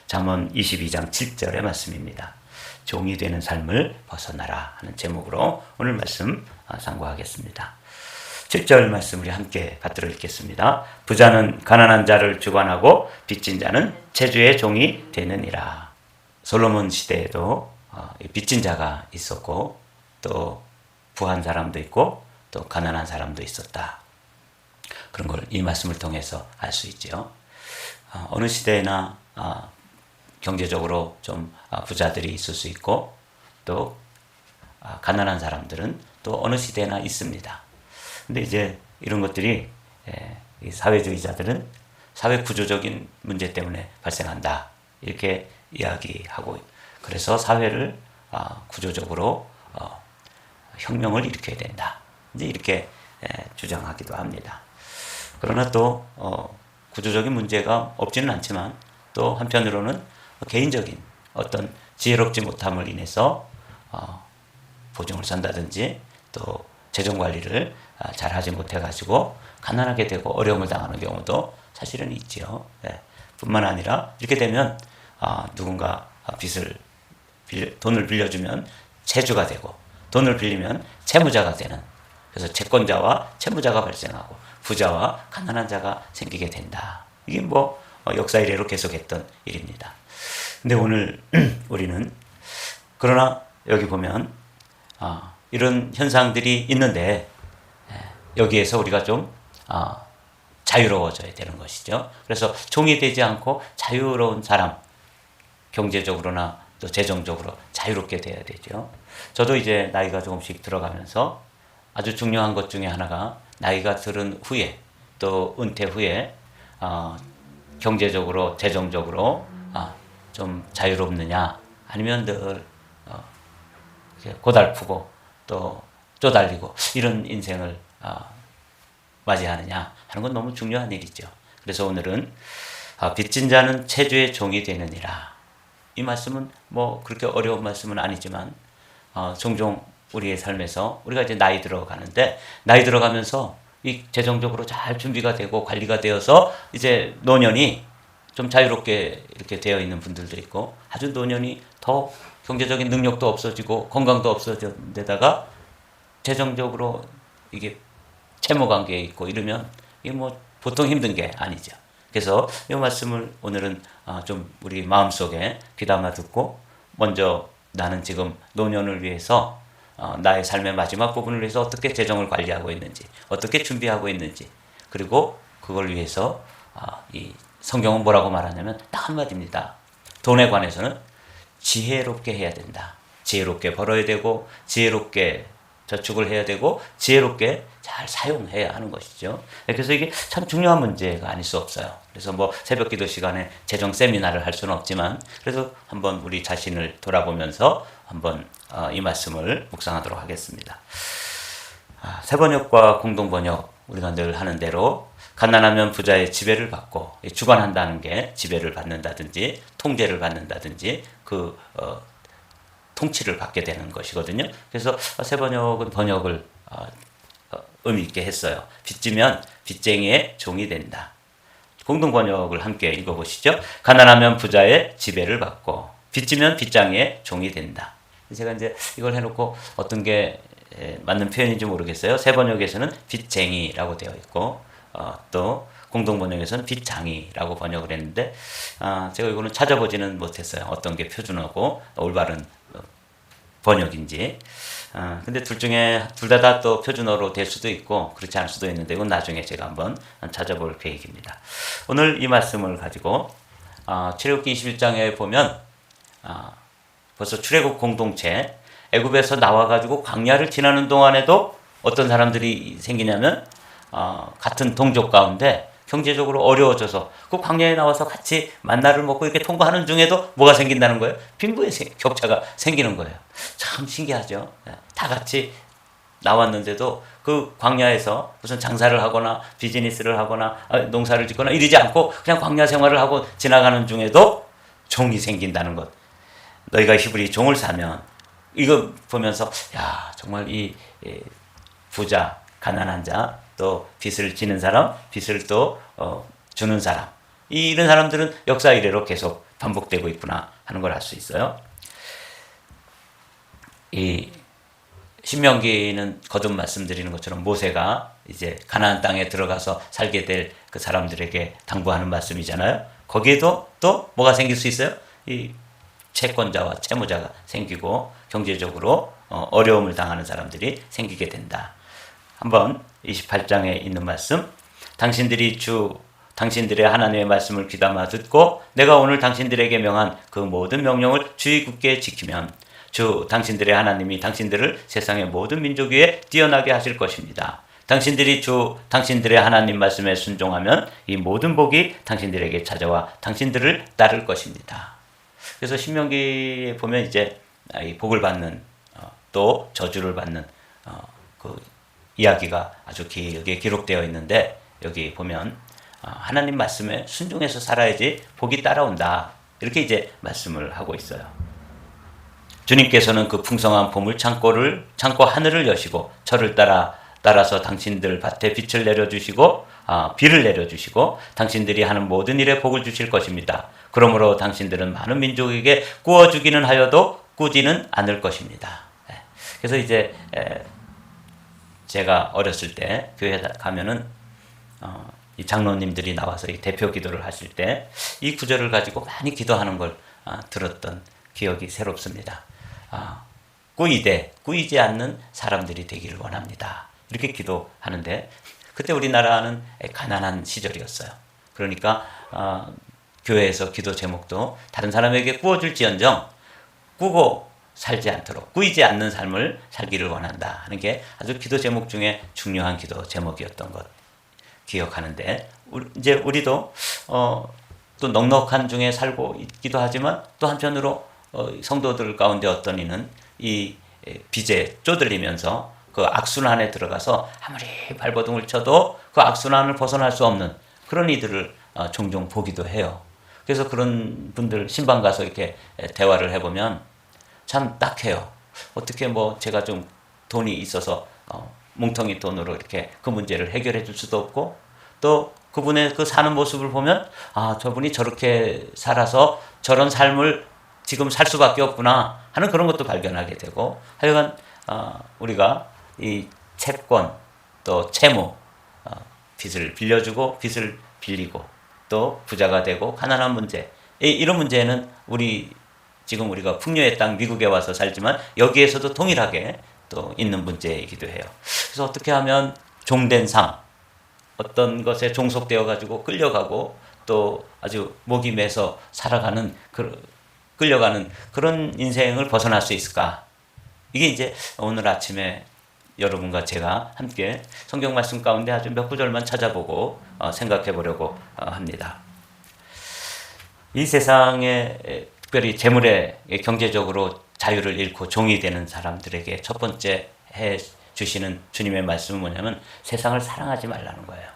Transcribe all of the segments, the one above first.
잠언 22장 7절의 말씀입니다. 종이 되는 삶을 벗어나라 하는 제목으로 오늘 말씀 상고하겠습니다. 7절 말씀 우리 함께 받들어 읽겠습니다. 부자는 가난한 자를 주관하고 빚진 자는 체주의 종이 되느니라. 솔로몬 시대에도 빚진 자가 있었고 또 부한 사람도 있고 또 가난한 사람도 있었다. 그런 걸 이 말씀을 통해서 알 수 있죠. 어느 시대나 경제적으로 좀 부자들이 있을 수 있고 또 가난한 사람들은 또 어느 시대나 있습니다. 근데 이제 이런 것들이 이 사회주의자들은 사회 구조적인 문제 때문에 발생한다 이렇게 이야기하고, 그래서 사회를 구조적으로 혁명을 일으켜야 된다 이제 이렇게 주장하기도 합니다. 그러나 또 구조적인 문제가 없지는 않지만 또 한편으로는 개인적인 어떤 지혜롭지 못함을 인해서 보증을 선다든지 또 재정 관리를 잘 하지 못해가지고 가난하게 되고 어려움을 당하는 경우도 사실은 있지요. 뿐만 아니라 이렇게 되면 누군가 돈을 빌려주면 채주가 되고 돈을 빌리면 채무자가 되는, 그래서 채권자와 채무자가 발생하고 부자와 가난한 자가 생기게 된다. 이게 역사 이래로 계속했던 일입니다. 근데 오늘 우리는 그러나 여기 보면 이런 현상들이 있는데 여기에서 우리가 좀 자유로워져야 되는 것이죠. 그래서 종이 되지 않고 자유로운 사람, 경제적으로나 또 재정적으로 자유롭게 돼야 되죠. 저도 이제 나이가 조금씩 들어가면서 아주 중요한 것 중에 하나가 나이가 들은 후에 또 은퇴 후에 경제적으로 재정적으로 좀 자유롭느냐 아니면 늘 고달프고 또 쪼달리고 이런 인생을 맞이하느냐 하는 건 너무 중요한 일이죠. 그래서 오늘은 빚진 자는 체주의 종이 되느니라. 이 말씀은 그렇게 어려운 말씀은 아니지만 종종 우리의 삶에서 우리가 이제 나이 들어가는데 나이 들어가면서 이 재정적으로 잘 준비가 되고 관리가 되어서 이제 노년이 좀 자유롭게 이렇게 되어 있는 분들도 있고, 아주 노년이 더 경제적인 능력도 없어지고 건강도 없어진 데다가 재정적으로 이게 채무 관계에 있고 이러면 이게 보통 힘든 게 아니죠. 그래서 이 말씀을 오늘은 좀 우리 마음속에 귀담아 듣고, 먼저 나는 지금 노년을 위해서 나의 삶의 마지막 부분을 위해서 어떻게 재정을 관리하고 있는지, 어떻게 준비하고 있는지, 그리고 그걸 위해서 이 성경은 뭐라고 말하냐면 딱 한마디입니다. 돈에 관해서는 지혜롭게 해야 된다. 지혜롭게 벌어야 되고 지혜롭게 저축을 해야 되고 지혜롭게 잘 사용해야 하는 것이죠. 그래서 이게 참 중요한 문제가 아닐 수 없어요. 그래서 새벽 기도 시간에 재정 세미나를 할 수는 없지만 그래서 한번 우리 자신을 돌아보면서 한번 이 말씀을 묵상하도록 하겠습니다. 새번역과 공동번역 우리가 늘 하는 대로 가난하면 부자의 지배를 받고, 주관한다는 게 지배를 받는다든지 통제를 받는다든지 통치를 받게 되는 것이거든요. 그래서 새번역은 번역을 의미 있게 했어요. 빚지면 빚쟁이의 종이 된다. 공동번역을 함께 읽어보시죠. 가난하면 부자의 지배를 받고 빚지면 빚쟁이의 종이 된다. 제가 이제 이걸 해놓고 어떤 게 맞는 표현인지 모르겠어요. 새번역에서는 빚쟁이라고 되어 있고 또 공동번역에서는 빚장이라고 번역을 했는데 제가 이거는 찾아보지는 못했어요. 어떤 게 표준어고 올바른 번역인지. 근데 둘 중에 둘 다 또 표준어로 될 수도 있고 그렇지 않을 수도 있는데 이건 나중에 제가 한번 찾아볼 계획입니다. 오늘 이 말씀을 가지고 출애굽기 21장에 보면 벌써 출애굽 공동체 애굽에서 나와가지고 광야를 지나는 동안에도 어떤 사람들이 생기냐면 같은 동족 가운데 경제적으로 어려워져서 그 광야에 나와서 같이 만나를 먹고 이렇게 통과하는 중에도 뭐가 생긴다는 거예요? 빈부의 격차가 생기는 거예요. 참 신기하죠. 다 같이 나왔는데도 그 광야에서 무슨 장사를 하거나 비즈니스를 하거나 농사를 짓거나 이러지 않고 그냥 광야 생활을 하고 지나가는 중에도 종이 생긴다는 것. 너희가 히브리 종을 사면 이거 보면서 야 정말 이 부자 가난한 자 또 빚을 지는 사람 빚을 또 주는 사람 이런 사람들은 역사 이래로 계속 반복되고 있구나 하는 걸 알 수 있어요. 이 신명기는 거듭 말씀드리는 것처럼 모세가 이제 가나안 땅에 들어가서 살게 될 그 사람들에게 당부하는 말씀이잖아요. 거기에도 또 뭐가 생길 수 있어요? 이 채권자와 채무자가 생기고 경제적으로 어려움을 당하는 사람들이 생기게 된다. 한번 28장에 있는 말씀, 당신들의 하나님의 말씀을 귀담아 듣고 내가 오늘 당신들에게 명한 그 모든 명령을 주의 굳게 지키면 주 당신들의 하나님이 당신들을 세상의 모든 민족 위에 뛰어나게 하실 것입니다. 당신들이 주 당신들의 하나님 말씀에 순종하면 이 모든 복이 당신들에게 찾아와 당신들을 따를 것입니다. 그래서 신명기에 보면 이제 이 복을 받는 또 저주를 받는 그 이야기가 아주 길게 기록되어 있는데, 여기 보면 하나님 말씀에 순종해서 살아야지 복이 따라온다, 이렇게 이제 말씀을 하고 있어요. 주님께서는 그 풍성한 보물 창고 하늘을 여시고 저를 따라서 당신들 밭에 빛을 내려주시고 비를 내려주시고 당신들이 하는 모든 일에 복을 주실 것입니다. 그러므로 당신들은 많은 민족에게 구워주기는 하여도 꾸지는 않을 것입니다. 그래서 이제 제가 어렸을 때 교회 가면은 이 장로님들이 나와서 이 대표 기도를 하실 때 이 구절을 가지고 많이 기도하는 걸 들었던 기억이 새롭습니다. 꾸이지 않는 사람들이 되기를 원합니다. 이렇게 기도하는데, 그때 우리나라는 가난한 시절이었어요. 그러니까 교회에서 기도 제목도 다른 사람에게 구워줄지언정 꾸고 살지 않도록 꾸이지 않는 삶을 살기를 원한다 하는 게 아주 기도 제목 중에 중요한 기도 제목이었던 것 기억하는데, 이제 우리도 또 넉넉한 중에 살고 있기도 하지만 또 한편으로 성도들 가운데 어떤 이는 이 빚에 쪼들리면서 그 악순환에 들어가서 아무리 발버둥을 쳐도 그 악순환을 벗어날 수 없는 그런 이들을 종종 보기도 해요. 그래서 그런 분들 신방 가서 이렇게 대화를 해보면 참 딱해요. 어떻게 뭐 제가 좀 돈이 있어서 뭉텅이 돈으로 이렇게 그 문제를 해결해 줄 수도 없고, 또 그분의 그 사는 모습을 보면 저분이 저렇게 살아서 저런 삶을 지금 살 수밖에 없구나 하는 그런 것도 발견하게 되고, 하여간 우리가 이 채권 또 채무, 빚을 빌려주고 빚을 빌리고 또 부자가 되고 가난한 문제, 이런 문제는 지금 우리가 풍요의 땅 미국에 와서 살지만 여기에서도 동일하게 또 있는 문제이기도 해요. 그래서 어떻게 하면 종된 삶, 어떤 것에 종속되어 가지고 끌려가고 또 아주 목이 매서 살아가는 끌려가는 그런 인생을 벗어날 수 있을까? 이게 이제 오늘 아침에 여러분과 제가 함께 성경 말씀 가운데 아주 몇 구절만 찾아보고 생각해 보려고 합니다. 이 세상에 특별히 재물에 경제적으로 자유를 잃고 종이 되는 사람들에게 첫 번째 해 주시는 주님의 말씀은 뭐냐면 세상을 사랑하지 말라는 거예요.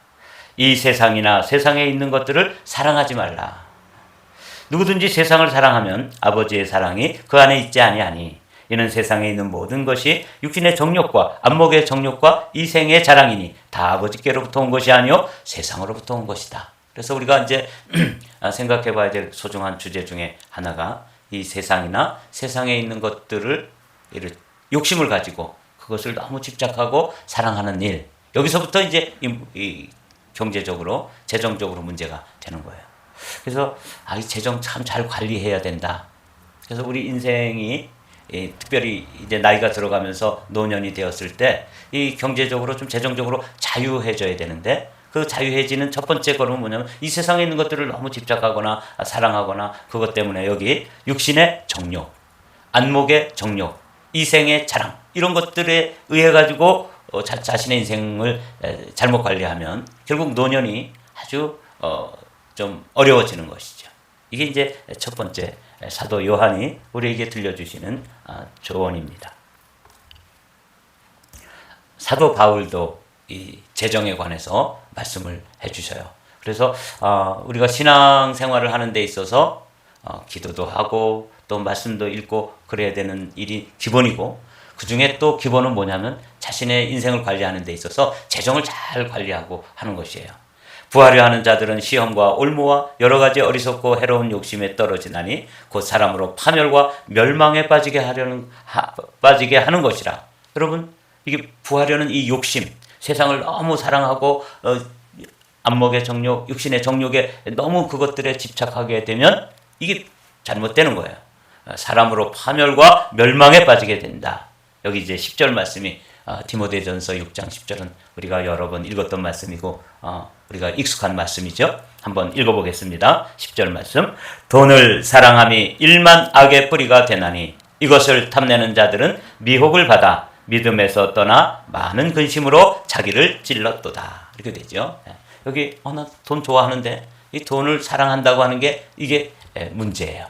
이 세상이나 세상에 있는 것들을 사랑하지 말라. 누구든지 세상을 사랑하면 아버지의 사랑이 그 안에 있지 아니하니 이는 세상에 있는 모든 것이 육신의 정욕과 안목의 정욕과 이생의 자랑이니 다 아버지께로부터 온 것이 아니요 세상으로부터 온 것이다. 그래서 우리가 이제 생각해 봐야 될 소중한 주제 중에 하나가 이 세상이나 세상에 있는 것들을 욕심을 가지고 그것을 너무 집착하고 사랑하는 일, 여기서부터 이제 이 경제적으로 재정적으로 문제가 되는 거예요. 그래서 이 재정 참 잘 관리해야 된다. 그래서 우리 인생이 특별히 이제 나이가 들어가면서 노년이 되었을 때 이 경제적으로 좀 재정적으로 자유해져야 되는데, 그 자유해지는 첫 번째 걸음은 뭐냐면 이 세상에 있는 것들을 너무 집착하거나 사랑하거나 그것 때문에 여기 육신의 정욕, 안목의 정욕, 이생의 자랑, 이런 것들에 의해 가지고 자신의 인생을 잘못 관리하면 결국 노년이 아주 좀 어려워지는 것이죠. 이게 이제 첫 번째 사도 요한이 우리에게 들려주시는 조언입니다. 사도 바울도 이 재정에 관해서 말씀을 해주셔요. 그래서 우리가 신앙 생활을 하는 데 있어서 기도도 하고 또 말씀도 읽고 그래야 되는 일이 기본이고, 그 중에 또 기본은 뭐냐면 자신의 인생을 관리하는 데 있어서 재정을 잘 관리하고 하는 것이에요. 부하려 하는 자들은 시험과 올무와 여러 가지 어리석고 해로운 욕심에 떨어지나니 곧 사람으로 파멸과 멸망에 빠지게 하는 것이라. 여러분, 이게 부하려는 이 욕심, 세상을 너무 사랑하고 안목의 정욕, 육신의 정욕에 너무 그것들에 집착하게 되면 이게 잘못되는 거예요. 사람으로 파멸과 멸망에 빠지게 된다. 여기 이제 10절 말씀이 디모데전서 6장 10절은 우리가 여러 번 읽었던 말씀이고 우리가 익숙한 말씀이죠. 한번 읽어보겠습니다. 10절 말씀. 돈을 사랑함이 일만 악의 뿌리가 되나니 이것을 탐내는 자들은 미혹을 받아 믿음에서 떠나 많은 근심으로 자기를 찔렀도다. 이렇게 되죠. 여기 나 돈 좋아하는데 이 돈을 사랑한다고 하는 게 이게 문제예요.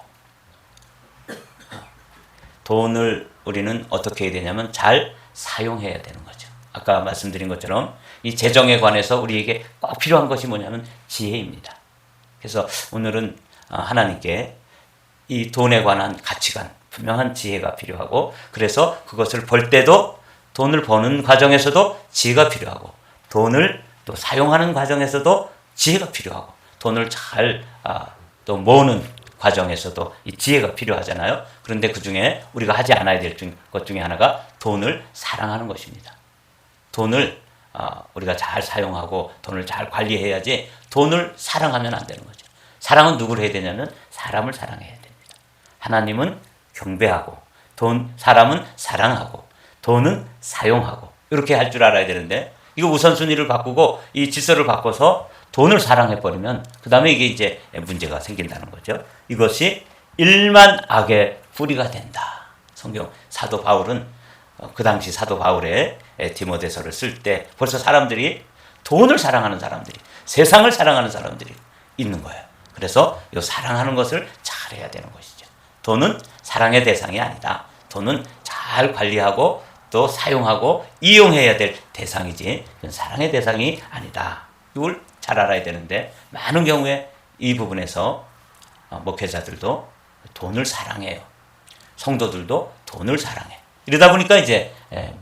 돈을 우리는 어떻게 해야 되냐면 잘 사용해야 되는 거죠. 아까 말씀드린 것처럼 이 재정에 관해서 우리에게 꼭 필요한 것이 뭐냐면 지혜입니다. 그래서 오늘은 하나님께 이 돈에 관한 가치관, 분명한 지혜가 필요하고, 그래서 그것을 벌 때도 돈을 버는 과정에서도 지혜가 필요하고, 돈을 또 사용하는 과정에서도 지혜가 필요하고, 돈을 잘 또 모으는 과정에서도 이 지혜가 필요하잖아요. 그런데 그 중에 우리가 하지 않아야 될 것 중에 하나가 돈을 사랑하는 것입니다. 돈을 우리가 잘 사용하고 돈을 잘 관리해야지 돈을 사랑하면 안 되는 거죠. 사랑은 누구를 해야 되냐면 사람을 사랑해야 됩니다. 하나님은 경배하고 사람은 사랑하고 돈은 사용하고 이렇게 할 줄 알아야 되는데, 이거 우선순위를 바꾸고 이 질서를 바꿔서 돈을 사랑해버리면 그 다음에 이게 이제 문제가 생긴다는 거죠. 이것이 일만 악의 뿌리가 된다. 성경 사도 바울은 그 당시 사도 바울의 디모데서를 쓸 때 벌써 사람들이 돈을 사랑하는 사람들이, 세상을 사랑하는 사람들이 있는 거예요. 그래서 이 사랑하는 것을 잘해야 되는 것이죠. 돈은 사랑의 대상이 아니다. 돈은 잘 관리하고 또 사용하고 이용해야 될 대상이지 사랑의 대상이 아니다. 이걸 잘 알아야 되는데, 많은 경우에 이 부분에서 목회자들도 돈을 사랑해요. 성도들도 돈을 사랑해. 이러다 보니까 이제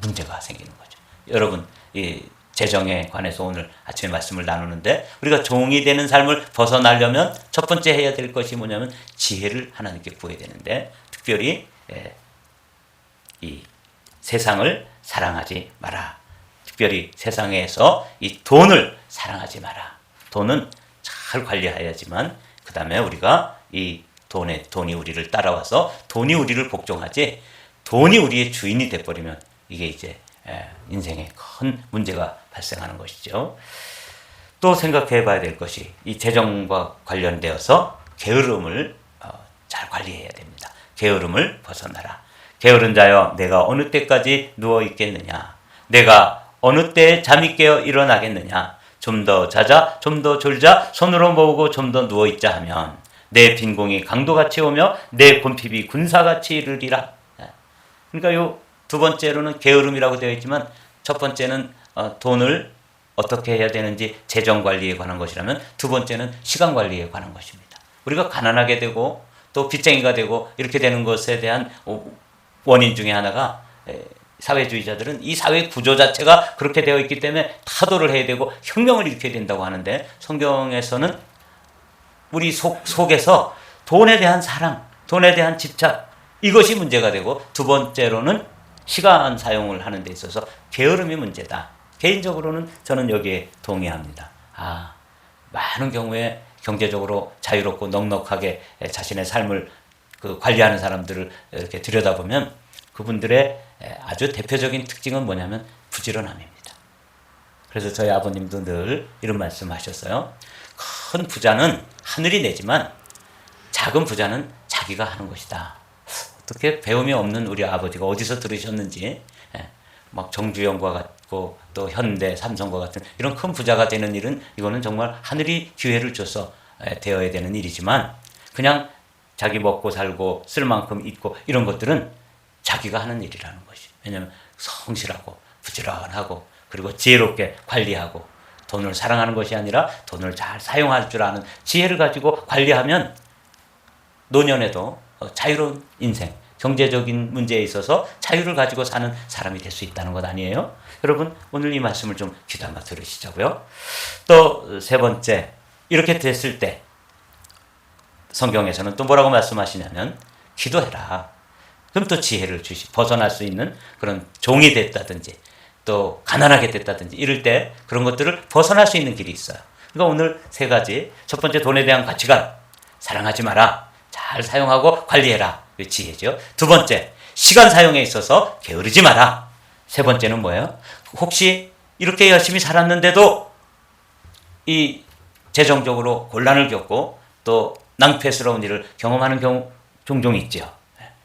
문제가 생기는 거죠. 여러분, 이 재정에 관해서 오늘 아침에 말씀을 나누는데, 우리가 종이 되는 삶을 벗어나려면 첫 번째 해야 될 것이 뭐냐면 지혜를 하나님께 구해야 되는데, 특별히 이 세상을 사랑하지 마라. 특별히 세상에서 이 돈을 사랑하지 마라. 돈은 잘 관리해야지만 그 다음에 우리가 이 돈이 우리를 따라와서 돈이 우리를 복종하지, 돈이 우리의 주인이 돼버리면 이게 이제 인생에 큰 문제가 발생하는 것이죠. 또 생각해 봐야 될 것이 이 재정과 관련되어서 게으름을 잘 관리해야 됩니다. 게으름을 벗어나라. 게으른 자여, 내가 어느 때까지 누워 있겠느냐? 내가 어느 때에 잠이 깨어 일어나겠느냐? 좀 더 자자, 좀 더 졸자, 손으로 모으고 좀 더 누워 있자 하면 내 빈공이 강도같이 오며 내 곤핍이 군사같이 이르리라. 그러니까 요 두 번째로는 게으름이라고 되어 있지만, 첫 번째는 돈을 어떻게 해야 되는지 재정 관리에 관한 것이라면, 두 번째는 시간 관리에 관한 것입니다. 우리가 가난하게 되고 또 빚쟁이가 되고 이렇게 되는 것에 대한 원인 중에 하나가, 사회주의자들은 이 사회 구조 자체가 그렇게 되어 있기 때문에 타도를 해야 되고 혁명을 일으켜야 된다고 하는데, 성경에서는 우리 속에서 돈에 대한 사랑, 돈에 대한 집착, 이것이 문제가 되고, 두 번째로는 시간 사용을 하는 데 있어서 게으름이 문제다. 개인적으로는 저는 여기에 동의합니다. 많은 경우에 경제적으로 자유롭고 넉넉하게 자신의 삶을 관리하는 사람들을 이렇게 들여다보면 그분들의 아주 대표적인 특징은 뭐냐면 부지런함입니다. 그래서 저희 아버님도 늘 이런 말씀 하셨어요. 큰 부자는 하늘이 내지만 작은 부자는 자기가 하는 것이다. 어떻게 배움이 없는 우리 아버지가 어디서 들으셨는지, 막 정주영과 같고 또 현대, 삼성과 같은 이런 큰 부자가 되는 일은, 이거는 정말 하늘이 기회를 줘서 되어야 되는 일이지만, 그냥 자기 먹고 살고 쓸 만큼 있고 이런 것들은 자기가 하는 일이라는 것이. 왜냐하면 성실하고 부지런하고 그리고 지혜롭게 관리하고, 돈을 사랑하는 것이 아니라 돈을 잘 사용할 줄 아는 지혜를 가지고 관리하면 노년에도 자유로운 인생, 경제적인 문제에 있어서 자유를 가지고 사는 사람이 될 수 있다는 것 아니에요? 여러분 오늘 이 말씀을 좀 귀담아 들으시자고요. 또 세 번째, 이렇게 됐을 때 성경에서는 또 뭐라고 말씀하시냐면 기도해라. 그럼 또 지혜를 벗어날 수 있는 그런 종이 됐다든지 또 가난하게 됐다든지 이럴 때 그런 것들을 벗어날 수 있는 길이 있어요. 그러니까 오늘 세 가지, 첫 번째 돈에 대한 가치관, 사랑하지 마라, 잘 사용하고 관리해라, 그 지혜죠. 두 번째, 시간 사용에 있어서 게으르지 마라. 세 번째는 뭐예요? 혹시 이렇게 열심히 살았는데도 이 재정적으로 곤란을 겪고 또 낭패스러운 일을 경험하는 경우 종종 있죠.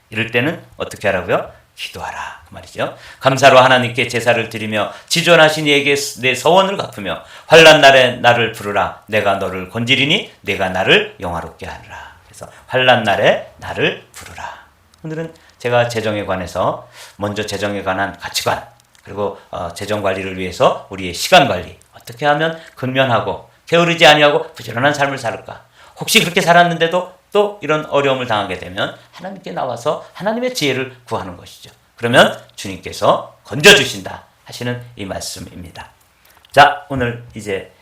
이럴 때는 어떻게 하라고요? 기도하라 그 말이죠. 감사로 하나님께 제사를 드리며 지존하신 이에게 내 서원을 갚으며 환난 날에 나를 부르라. 내가 너를 건지리니 내가 나를 영화롭게 하리라. 그래서 환난 날에 나를 부르라. 오늘은 제가 재정에 관해서 먼저 재정에 관한 가치관, 그리고 재정 관리를 위해서 우리의 시간 관리, 어떻게 하면 근면하고 게으르지 아니하고 부지런한 삶을 살을까. 혹시 그렇게 살았는데도 또 이런 어려움을 당하게 되면 하나님께 나와서 하나님의 지혜를 구하는 것이죠. 그러면 주님께서 건져주신다 하시는 이 말씀입니다. 자, 오늘 이제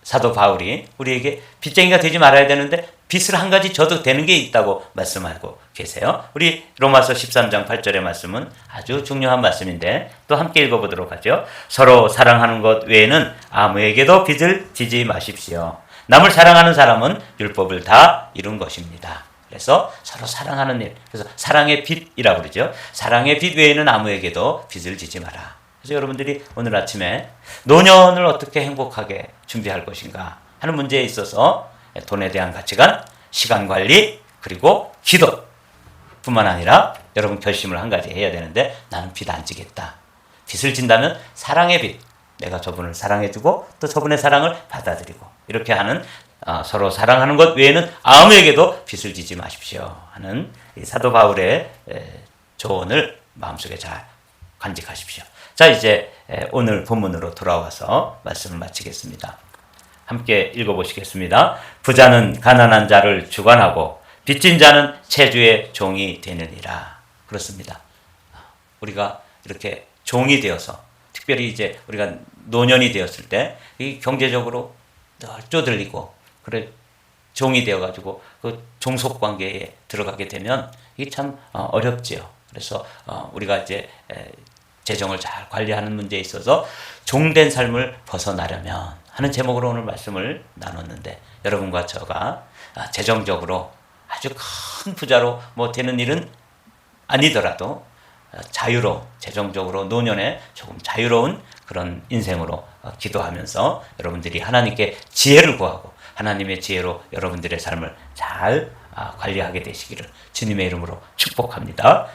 사도 바울이 우리에게 빚쟁이가 되지 말아야 되는데 빚을 한 가지 져도 되는 게 있다고 말씀하고 계세요. 우리 로마서 13장 8절의 말씀은 아주 중요한 말씀인데 또 함께 읽어보도록 하죠. 서로 사랑하는 것 외에는 아무에게도 빚을 지지 마십시오. 남을 사랑하는 사람은 율법을 다 이룬 것입니다. 그래서 서로 사랑하는 일, 그래서 사랑의 빚이라고 그러죠. 사랑의 빚 외에는 아무에게도 빚을 지지 마라. 그래서 여러분들이 오늘 아침에 노년을 어떻게 행복하게 준비할 것인가 하는 문제에 있어서 돈에 대한 가치관, 시간 관리, 그리고 기도 뿐만 아니라 여러분 결심을 한 가지 해야 되는데 나는 빚 안 지겠다. 빚을 진다면 사랑의 빚, 내가 저분을 사랑해주고 또 저분의 사랑을 받아들이고 이렇게 하는 서로 사랑하는 것 외에는 아무에게도 빚을 지지 마십시오 하는 이 사도 바울의 조언을 마음속에 잘 간직하십시오. 자, 이제 오늘 본문으로 돌아와서 말씀을 마치겠습니다. 함께 읽어보시겠습니다. 부자는 가난한 자를 주관하고 빚진 자는 체주의 종이 되느니라. 그렇습니다. 우리가 이렇게 종이 되어서 특별히 이제 우리가 노년이 되었을 때 이 경제적으로 쪼들리고 그래 종이 되어가지고 그 종속 관계에 들어가게 되면 이게 참 어렵지요. 그래서 우리가 이제 재정을 잘 관리하는 문제에 있어서 종된 삶을 벗어나려면 하는 제목으로 오늘 말씀을 나눴는데 여러분과 저가 재정적으로 아주 큰 부자로 뭐 되는 일은 아니더라도 자유로 재정적으로 노년에 조금 자유로운 그런 인생으로 기도하면서 여러분들이 하나님께 지혜를 구하고 하나님의 지혜로 여러분들의 삶을 잘 관리하게 되시기를 주님의 이름으로 축복합니다.